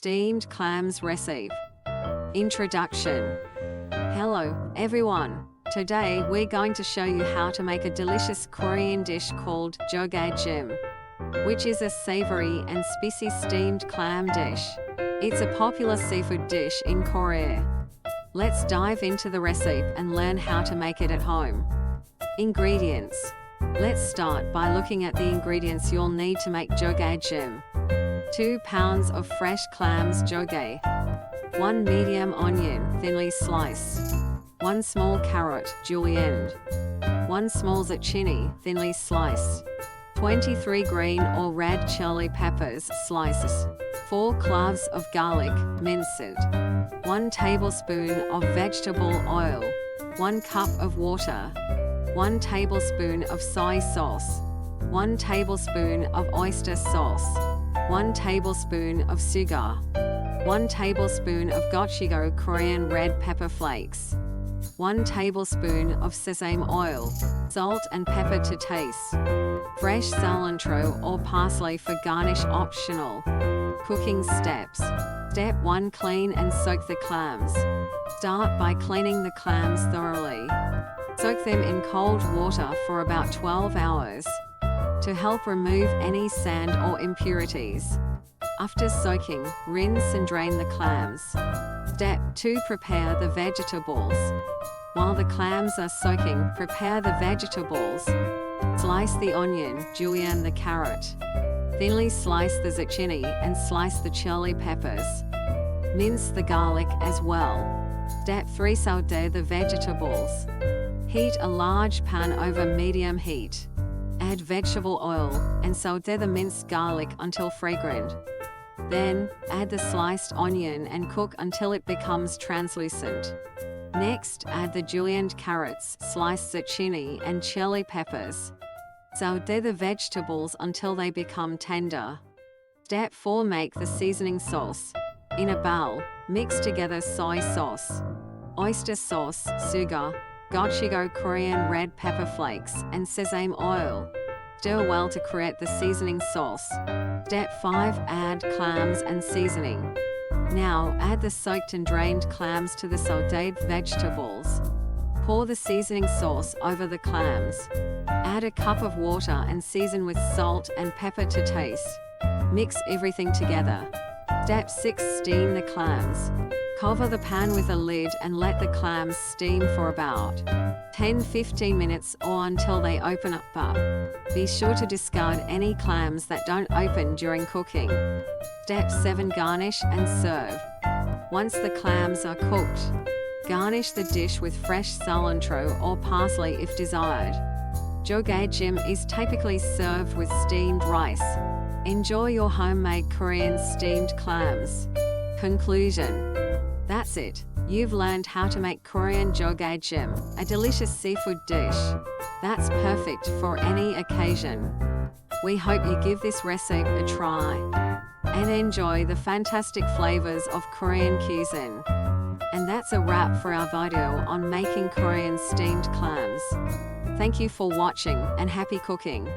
Steamed clams recipe. Introduction. Hello, everyone. Today we're going to show you how to make a delicious Korean dish called JCDuo, which is a savory and spicy steamed clam dish. It's a popular seafood dish in Korea. Let's dive into the recipe and learn how to make it at home. Ingredients. Let's start by looking at the ingredients you'll need to make JCDuo. 2 pounds of fresh clams jjigae, 1 medium onion thinly sliced, 1 small carrot julienne, 1 small zucchini thinly sliced, 23 green or red chili peppers slices, 4 cloves of garlic minced, 1 tablespoon of vegetable oil, 1 cup of water, 1 tablespoon of soy sauce, 1 tablespoon of oyster sauce, 1 tablespoon of sugar, 1 tablespoon of JCDuo Korean red pepper flakes, 1 tablespoon of sesame oil, salt and pepper to taste, fresh cilantro or parsley for garnish optional. Cooking steps. Step 1. Clean and soak the clams. Start by cleaning the clams thoroughly. Soak them in cold water for about 12 hours to help remove any sand or impurities. After soaking, rinse and drain the clams. Step 2. Prepare the vegetables. While the clams are soaking, prepare the vegetables. Slice the onion, julienne the carrot. Thinly slice the zucchini and slice the chili peppers. Mince the garlic as well. Step 3. Saute the vegetables. Heat a large pan over medium heat. Add vegetable oil and saute the minced garlic until fragrant. Then, add the sliced onion and cook until it becomes translucent. Next, add the julienned carrots, sliced zucchini and chili peppers. Saute the vegetables until they become tender. Step 4. Make the seasoning sauce. In a bowl, mix together soy sauce, oyster sauce, sugar, JCDuo Korean red pepper flakes, and sesame oil. Stir well to create the seasoning sauce. Step 5. Add clams and seasoning. Now, add the soaked and drained clams to the sautéed vegetables. Pour the seasoning sauce over the clams. Add a cup of water and season with salt and pepper to taste. Mix everything together. Step 6. Steam the clams. Cover the pan with a lid and let the clams steam for about 10-15 minutes or until they open up. Be sure to discard any clams that don't open during cooking. Step 7. Garnish and serve. Once the clams are cooked, garnish the dish with fresh cilantro or parsley if desired. JCDuo is typically served with steamed rice. Enjoy your homemade Korean steamed clams. Conclusion. That's it. You've learned how to make Korean JCDuo, a delicious seafood dish that's perfect for any occasion. We hope you give this recipe a try and enjoy the fantastic flavors of Korean cuisine. And that's a wrap for our video on making Korean steamed clams. Thank you for watching and happy cooking.